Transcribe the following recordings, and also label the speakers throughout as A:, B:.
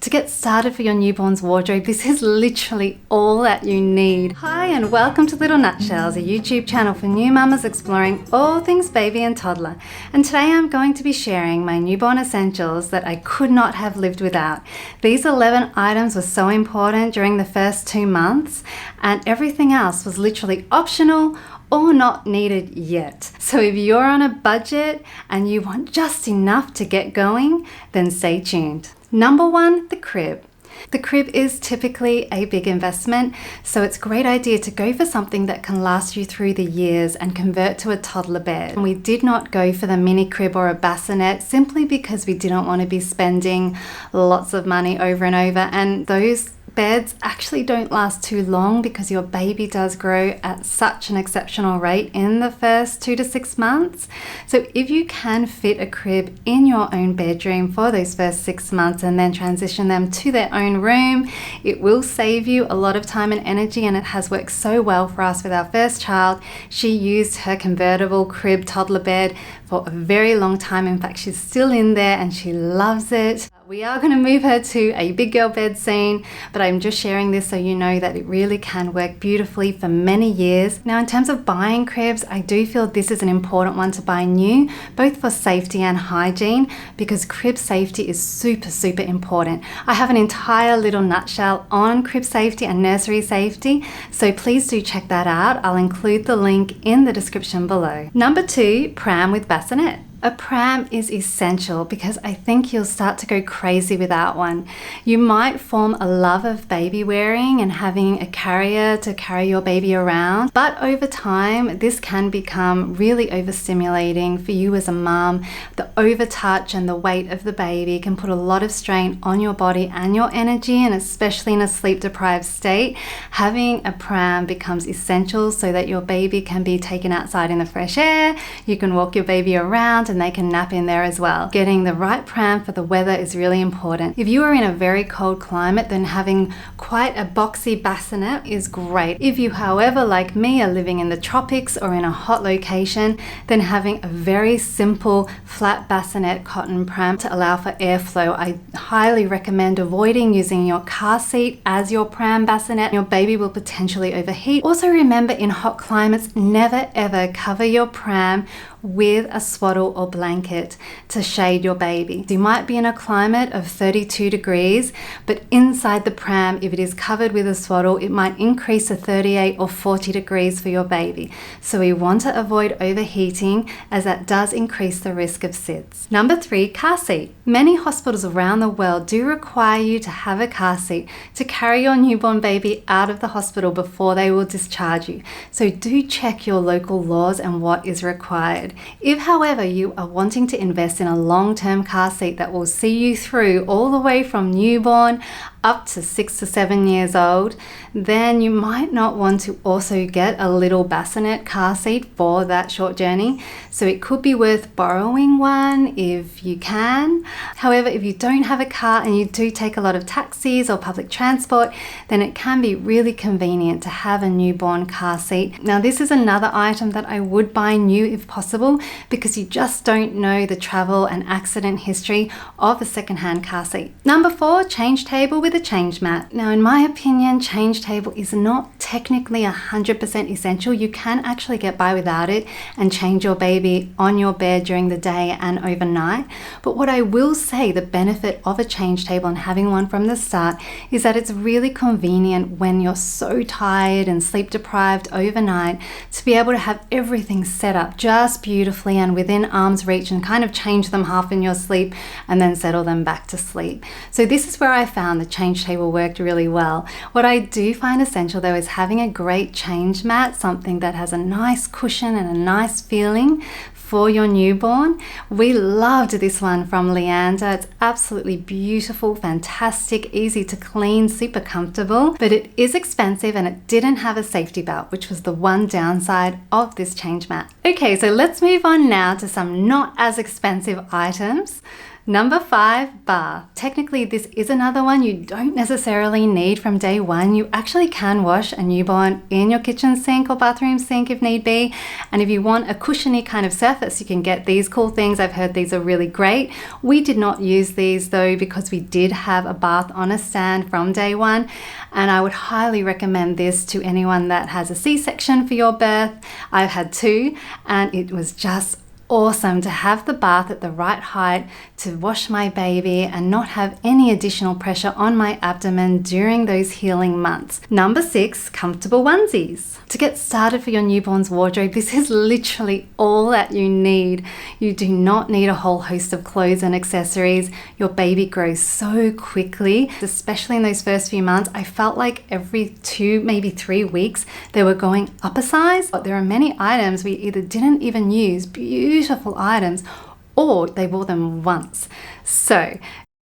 A: To get started for your newborn's wardrobe, this is literally all that you need. Hi and welcome to Little Nutshells, a YouTube channel for new mamas exploring all things baby and toddler. And today I'm going to be sharing my newborn essentials that I could not have lived without. These 11 items were so important during the first 2 months, and everything else was literally optional or not needed yet. So if you're on a budget and you want just enough to get going, then stay tuned. Number 1, the crib. The crib is typically a big investment, so it's a great idea to go for something that can last you through the years and convert to a toddler bed. And we did not go for the mini crib or a bassinet simply because we didn't want to be spending lots of money over and over, and those beds actually don't last too long because your baby does grow at such an exceptional rate in the first 2 to 6 months. So if you can fit a crib in your own bedroom for those first 6 months and then transition them to their own room, it will save you a lot of time and energy, and it has worked so well for us with our first child. She used her convertible crib toddler bed for a very long time. In fact, she's still in there and she loves it. We are going to move her to a big girl bed soon, but I'm just sharing this so you know that it really can work beautifully for many years. Now, in terms of buying cribs, I do feel this is an important one to buy new, both for safety and hygiene, because crib safety is super important. I have an entire little nutshell on crib safety and nursery safety, so please do check that out. I'll include the link in the description below. Number 2, pram with bassinet. A pram is essential because I think you'll start to go crazy without one. You might form a love of baby wearing and having a carrier to carry your baby around, but over time this can become really overstimulating for you as a mum. The overtouch and the weight of the baby can put a lot of strain on your body and your energy, and especially in a sleep deprived state, having a pram becomes essential so that your baby can be taken outside in the fresh air. You can walk your baby around and they can nap in there as well. Getting the right pram for the weather is really important. If you are in a very cold climate, then having quite a boxy bassinet is great. If you, however, like me, are living in the tropics or in a hot location, then having a very simple flat bassinet cotton pram to allow for airflow. I highly recommend avoiding using your car seat as your pram bassinet. Your baby will potentially overheat. Also remember, in hot climates, never ever cover your pram with a swaddle or blanket to shade your baby. You might be in a climate of 32 degrees, but inside the pram, if it is covered with a swaddle, it might increase to 38 or 40 degrees for your baby. So we want to avoid overheating, as that does increase the risk of SIDS. Number 3, car seat. Many hospitals around the world do require you to have a car seat to carry your newborn baby out of the hospital before they will discharge you. So do check your local laws and what is required. If, however, you are wanting to invest in a long-term car seat that will see you through all the way from newborn up to 6 to 7 years old, then you might not want to also get a little bassinet car seat for that short journey. So it could be worth borrowing one if you can. However, if you don't have a car and you do take a lot of taxis or public transport, then it can be really convenient to have a newborn car seat. Now, this is another item that I would buy new if possible, because you just don't know the travel and accident history of a secondhand car seat. Number 4, change table with a change mat. Now, in my opinion, change table is not technically 100% essential. You can actually get by without it and change your baby on your bed during the day and overnight. But what I will say, the benefit of a change table and having one from the start, is that it's really convenient when you're so tired and sleep deprived overnight to be able to have everything set up just beautifully and within arm's reach, and kind of change them half in your sleep and then settle them back to sleep. So this is where I found the change table worked really well. What I do find essential though is having a great change mat, something that has a nice cushion and a nice feeling for your newborn. We loved this one from Leander. It's absolutely beautiful, fantastic, easy to clean, super comfortable, but it is expensive and it didn't have a safety belt, which was the one downside of this change mat. Okay, so let's move on now to some not as expensive items. Number 5, bath. Technically, this is another one you don't necessarily need from day one. You actually can wash a newborn in your kitchen sink or bathroom sink if need be. And if you want a cushiony kind of surface, you can get these cool things. I've heard these are really great. We did not use these though because we did have a bath on a stand from day one. And I would highly recommend this to anyone that has a C-section for your birth. I've had 2 and it was just awesome to have the bath at the right height to wash my baby and not have any additional pressure on my abdomen during those healing months. Number 6, comfortable onesies. To get started for your newborn's wardrobe, this is literally all that you need. You do not need a whole host of clothes and accessories. Your baby grows so quickly, especially in those first few months. I felt like every 2, maybe 3 weeks, they were going up a size. But there are many items we either didn't even use, beautiful items, or they wore them once. So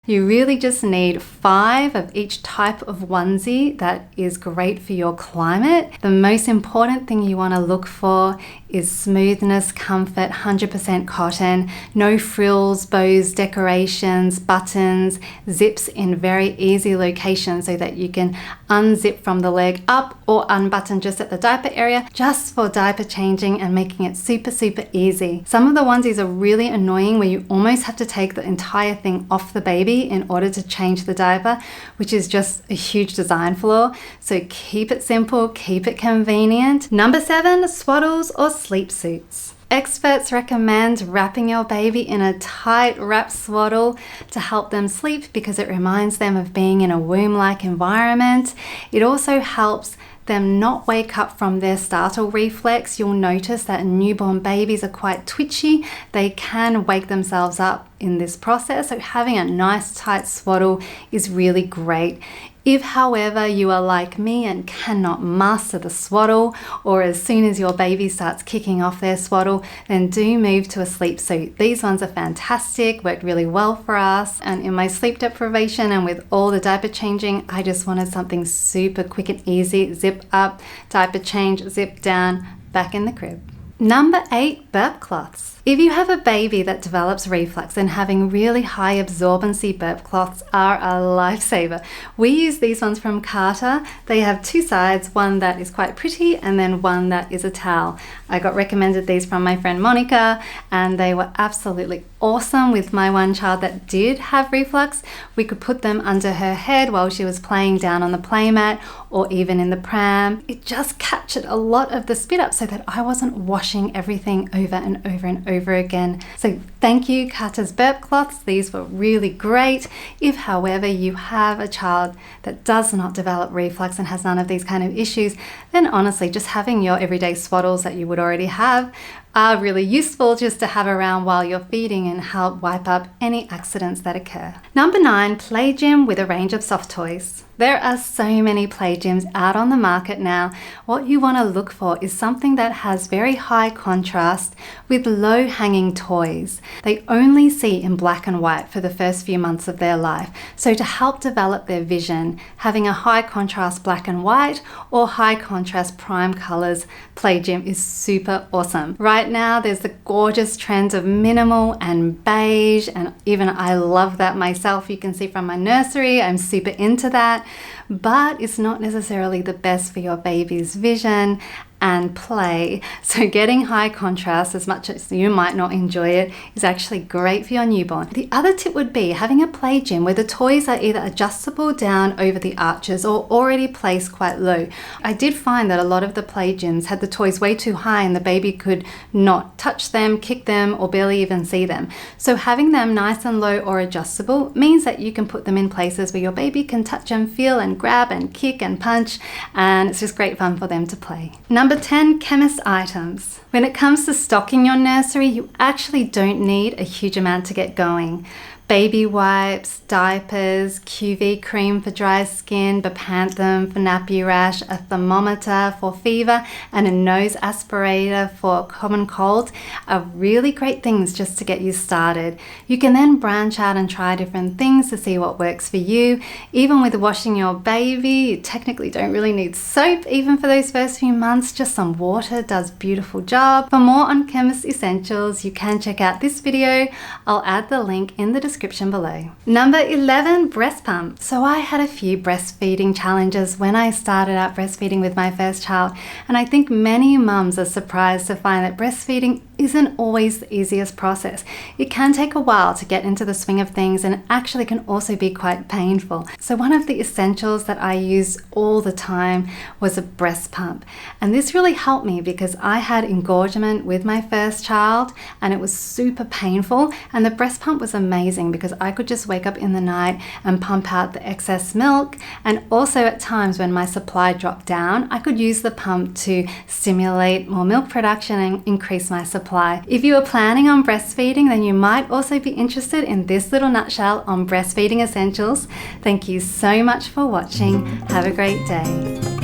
A: you really just need 5 of each type of onesie that is great for your climate. The most important thing you want to look for is smoothness, comfort, 100% cotton, no frills, bows, decorations, buttons, zips in very easy locations so that you can unzip from the leg up or unbutton just at the diaper area, just for diaper changing and making it super, super easy. Some of the onesies are really annoying where you almost have to take the entire thing off the baby in order to change the diaper, which is just a huge design flaw. So keep it simple, keep it convenient. Number 7, swaddles or sleep suits. Experts recommend wrapping your baby in a tight wrap swaddle to help them sleep because it reminds them of being in a womb-like environment. It also helps them not wake up from their startle reflex. You'll notice that newborn babies are quite twitchy. They can wake themselves up in this process. So having a nice tight swaddle is really great. If, however, you are like me and cannot master the swaddle, or as soon as your baby starts kicking off their swaddle, then do move to a sleep suit. These ones are fantastic, worked really well for us. And in my sleep deprivation and with all the diaper changing, I just wanted something super quick and easy. Zip up, diaper change, zip down, back in the crib. Number 8, burp cloths. If you have a baby that develops reflux, then having really high absorbency burp cloths are a lifesaver. We use these ones from Carter. They have 2 sides, one that is quite pretty and then one that is a towel. I got recommended these from my friend Monica and they were absolutely awesome with my one child that did have reflux. We could put them under her head while she was playing down on the playmat or even in the pram. It just captured a lot of the spit up so that I wasn't washing everything over and over and over again. So thank you, Carter's burp cloths. These were really great. If, however, you have a child that does not develop reflux and has none of these kind of issues, then honestly, just having your everyday swaddles that you would already have are really useful just to have around while you're feeding and help wipe up any accidents that occur. Number 9, play gym with a range of soft toys. There are so many play gyms out on the market now. What you want to look for is something that has very high contrast with low hanging toys. They only see in black and white for the first few months of their life. So to help develop their vision, having a high contrast black and white or high contrast prime colors play gym is super awesome. Right now there's the gorgeous trends of minimal and beige, and even I love that myself. You can see from my nursery, I'm super into that. But it's not necessarily the best for your baby's vision and play. So getting high contrast, as much as you might not enjoy it, is actually great for your newborn. The other tip would be having a play gym where the toys are either adjustable down over the arches or already placed quite low. I did find that a lot of the play gyms had the toys way too high and the baby could not touch them, kick them, or barely even see them. So having them nice and low or adjustable means that you can put them in places where your baby can touch and feel and grab and kick and punch, and it's just great fun for them to play. Number 10, Chemist Items. When it comes to stocking your nursery, you actually don't need a huge amount to get going. Baby wipes, diapers, QV cream for dry skin, Bepanthen for nappy rash, a thermometer for fever, and a nose aspirator for common cold are really great things just to get you started. You can then branch out and try different things to see what works for you. Even with washing your baby, you technically don't really need soap even for those first few months. Just some water does a beautiful job. For more on Chemist Essentials, you can check out this video. I'll add the link in the description description below. Number 11, breast pump. So I had a few breastfeeding challenges when I started out breastfeeding with my first child, and I think many mums are surprised to find that breastfeeding isn't always the easiest process. It can take a while to get into the swing of things and actually can also be quite painful. So one of the essentials that I use all the time was a breast pump. And this really helped me because I had engorgement with my first child and it was super painful, and the breast pump was amazing because I could just wake up in the night and pump out the excess milk, and also at times when my supply dropped down, I could use the pump to stimulate more milk production and increase my supply. If you are planning on breastfeeding, then you might also be interested in this little nutshell on breastfeeding essentials. Thank you so much for watching. Have a great day.